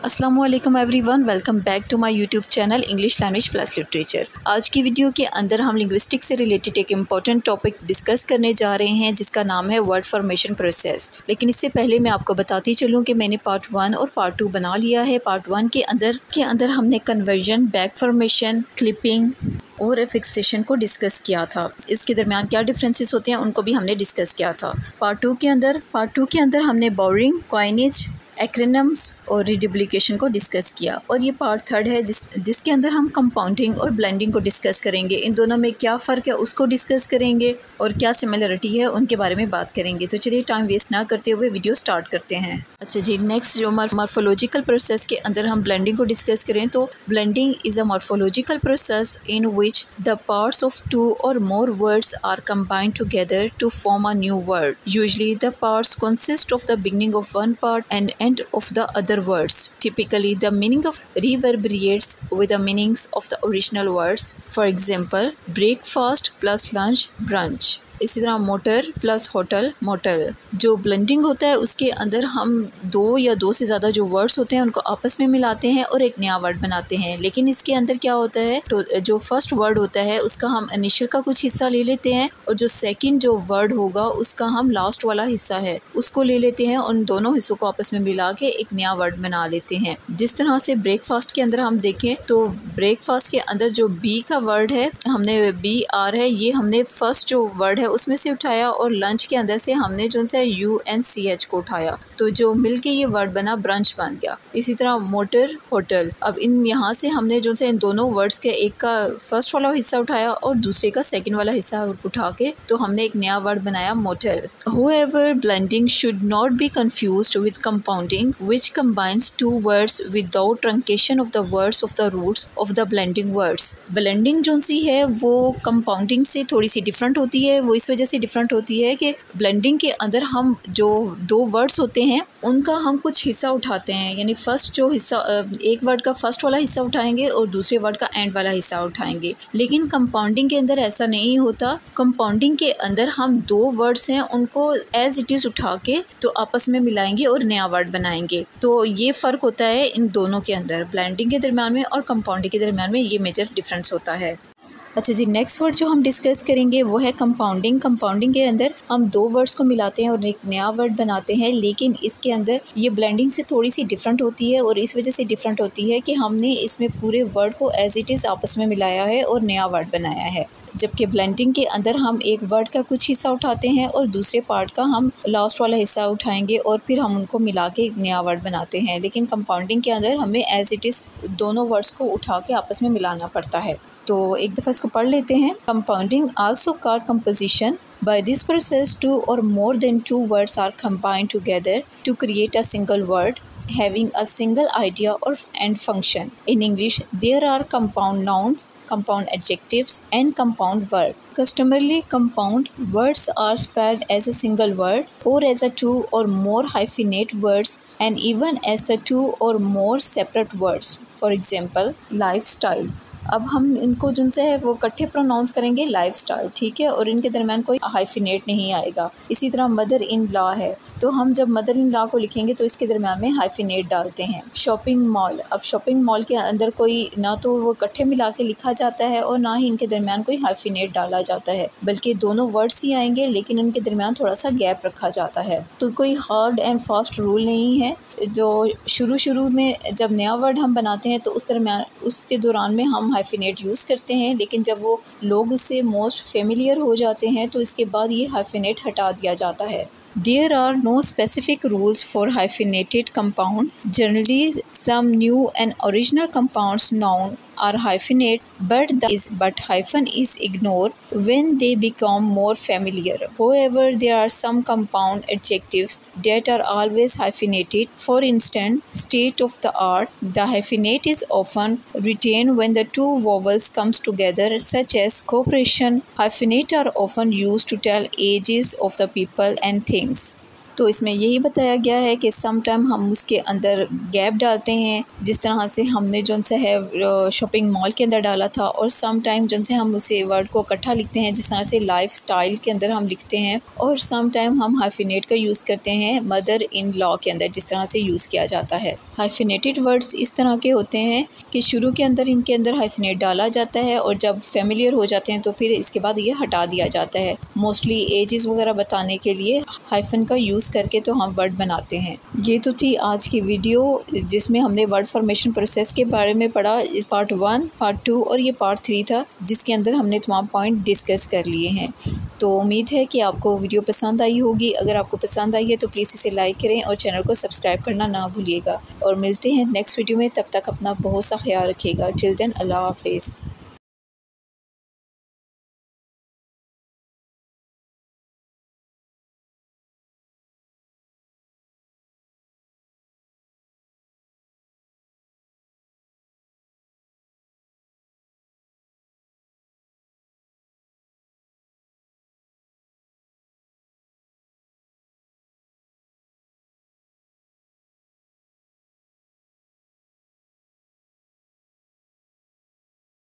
अस्सलामुअलैकुम everyone, welcome back to my YouTube channel English language plus literature. आज की video के अंदर हम लिंग्विस्टिक्स से रिलेटेड एक इम्पॉर्टेंट टॉपिक डिस्कस करने जा रहे हैं जिसका नाम है वर्ड फॉर्मेशन प्रोसेस। लेकिन इससे पहले मैं आपको बताती चलूँ कि मैंने पार्ट 1 और पार्ट 2 बना लिया है। पार्ट 1 के अंदर हमने कन्वर्जन, बैक फॉर्मेशन, क्लिपिंग और एफिक्सेशन को डिस्कस किया था। इसके दरमियान क्या डिफरेंसेस होते हैं उनको भी हमने डिस्कस किया था। पार्ट 2 के अंदर हमने बोरिंग, कॉइनेज, एक्रोनिम्स और रिडुप्लिकेशन को डिस्कस किया। और ये पार्ट 3 है जिसके अंदर हम कंपाउंडिंग और ब्लेंडिंग को डिस्कस करेंगे। इन दोनों में क्या फ़र्क है उसको डिस्कस करेंगे और क्या सिमिलरिटी है उनके बारे में बात करेंगे। तो चलिए टाइम वेस्ट ना करते हुए वीडियो स्टार्ट करते हैं। अच्छा जी, नेक्स्ट जो मॉर्फोलॉजिकल प्रोसेस के अंदर हम ब्लेंडिंग को डिस्कस करें तो blending is a morphological process in which the parts of 2 or more words are combined together to form a new word. Usually the parts consist of the beginning of one part and end of the other words. Typically the meaning of reverberates with the meanings of the original words. For example, breakfast plus lunch, brunch. इसी तरह motor plus hotel, motel. जो blending होता है उसके अंदर हम 2 या 2 से ज़्यादा जो वर्ड्स होते हैं उनको आपस में मिलाते हैं और एक नया वर्ड बनाते हैं। लेकिन इसके अंदर क्या होता है, तो जो फर्स्ट वर्ड होता है उसका हम इनिशियल का कुछ हिस्सा ले लेते हैं और जो सेकंड जो वर्ड होगा उसका हम लास्ट वाला हिस्सा है उसको ले लेते हैं और उन दोनों हिस्सों को आपस में मिला के एक नया वर्ड बना लेते हैं। जिस तरह से ब्रेकफास्ट के अंदर हम देखें तो ब्रेकफास्ट के अंदर जो बी का वर्ड है, हमने BR है, ये हमने फर्स्ट जो वर्ड है उसमें से उठाया और लंच के अंदर से हमने जो सा UNCH को उठाया तो जो मिलके ये वर्ड बना ब्रंच बन गया। इसी तरह मोटर, होटल। अब इन यहाँ से हमने जो सा इन दोनों वर्ड्स के एक का फर्स्ट वाला हिस्सा उठाया और दूसरे का सेकंड वाला हिस्सा उठा के तो हमने एक नया वर्ड बनाया motel. However, blending should not be confused with compounding, which combines 2 words without truncation of the words of the roots of the blending words. Blending जो सी है वो कंपाउंडिंग से थोड़ी सी डिफरेंट होती है। वो इस वजह से डिफरेंट होती है कि ब्लेंडिंग के अंदर हम जो 2 वर्ड्स होते हैं उनका हम कुछ हिस्सा उठाते हैं, यानी फर्स्ट जो हिस्सा एक वर्ड का फर्स्ट वाला हिस्सा उठाएंगे और दूसरे वर्ड का एंड वाला हिस्सा उठाएंगे। लेकिन कंपाउंडिंग के अंदर ऐसा नहीं होता। कंपाउंडिंग के अंदर हम 2 वर्ड्स हैं उनको एज इट इज़ उठा के तो आपस में मिलाएंगे और नया वर्ड बनाएंगे। तो ये फ़र्क होता है इन दोनों के अंदर, ब्लेंडिंग के दरमियान में और कंपाउंडिंग के दरमियान में ये मेजर डिफरेंस होता है। अच्छा जी, नेक्स्ट वर्ड जो हम डिस्कस करेंगे वो है कंपाउंडिंग। कंपाउंडिंग के अंदर हम 2 वर्ड्स को मिलाते हैं और एक नया वर्ड बनाते हैं। लेकिन इसके अंदर ये ब्लेंडिंग से थोड़ी सी डिफरेंट होती है और इस वजह से डिफरेंट होती है कि हमने इसमें पूरे वर्ड को एज इट इज़ आपस में मिलाया है और नया वर्ड बनाया है। जबकि ब्लेंडिंग के अंदर हम एक वर्ड का कुछ हिस्सा उठाते हैं और दूसरे पार्ट का हम लास्ट वाला हिस्सा उठाएंगे और फिर हम उनको मिला के एक नया वर्ड बनाते हैं। लेकिन कंपाउंडिंग के अंदर हमें एज इट इज़ दोनों वर्ड्स को उठा के आपस में मिलाना पड़ता है। तो एक दफ़ा इसको पढ़ लेते हैं। Compounding also called composition. By this process 2 or more than 2 words are combined together to create a single word having a single idea or and function. In English, there are compound nouns, compound adjectives and compound verb. Customarily, compound words are spelled as a single word or as a 2 or more hyphenate words and even as the 2 or more separate words. For example, lifestyle. अब हम इनको जिनसे है वो इकट्ठे pronounce करेंगे lifestyle, ठीक है, और इनके दरमियान कोई हाइफिनेट नहीं आएगा। इसी तरह मदर इन लॉ है तो हम जब मदर इन लॉ को लिखेंगे तो इसके दरमियान में हाइफिनेट डालते हैं। शॉपिंग मॉल, अब शॉपिंग मॉल के अंदर कोई ना तो वो इकट्ठे मिला के लिखा जाता है और ना ही इनके दरमियान कोई हाइफिनेट डाला जाता है, बल्कि दोनों वर्ड्स ही आएंगे लेकिन उनके दरमियान थोड़ा सा गैप रखा जाता है। तो कोई हार्ड एंड फास्ट रूल नहीं है। जो शुरू में जब नया वर्ड हम बनाते हैं तो उसके दौरान में हम हाइफिनेट यूज़ करते हैं, लेकिन जब वो लोग उससे मोस्ट फेमिलियर हो जाते हैं तो इसके बाद ये हाइफिनेट हटा दिया जाता है। There are no specific rules for hyphenated compound. Generally, some new and original compounds noun are hyphenate, but hyphen is ignored when they become more familiar. However, there are some compound adjectives that are always hyphenated. For instance, state of the art. The hyphenate is often retained when the 2 vowels comes together, such as cooperation. Hyphenate are often used to tell ages of the people and things. तो इसमें यही बताया गया है कि some time हम उसके अंदर गैप डालते हैं, जिस तरह से हमने जो से है शॉपिंग मॉल के अंदर डाला था, और सम टाइम जो से हम उसे वर्ड को इकट्ठा लिखते हैं जिस तरह से लाइफ स्टाइल के अंदर हम लिखते हैं, और सम टाइम हम हाइफिनेट का यूज़ करते हैं मदर इन लॉ के अंदर जिस तरह से यूज़ किया जाता है। हाइफिनेटेड वर्ड्स इस तरह के होते हैं कि शुरू के अंदर इनके अंदर हाइफिनेट डाला जाता है और जब फेमिलियर हो जाते हैं तो फिर इसके बाद ये हटा दिया जाता है। मोस्टली एजेस वगैरह बताने के लिए हाइफन का यूज़ करके तो हम वर्ड बनाते हैं। ये तो थी आज की वीडियो जिसमें हमने वर्ड फॉर्मेशन प्रोसेस के बारे में पढ़ा। पार्ट 1, पार्ट 2 और ये पार्ट 3 था जिसके अंदर हमने तमाम पॉइंट डिस्कस कर लिए हैं। तो उम्मीद है कि आपको वीडियो पसंद आई होगी। अगर आपको पसंद आई है तो प्लीज़ इसे लाइक करें और चैनल को सब्सक्राइब करना ना भूलिएगा। और मिलते हैं नेक्स्ट वीडियो में, तब तक अपना बहुत सा ख्याल रखिएगा। टिल देन अल्लाह हाफिज़।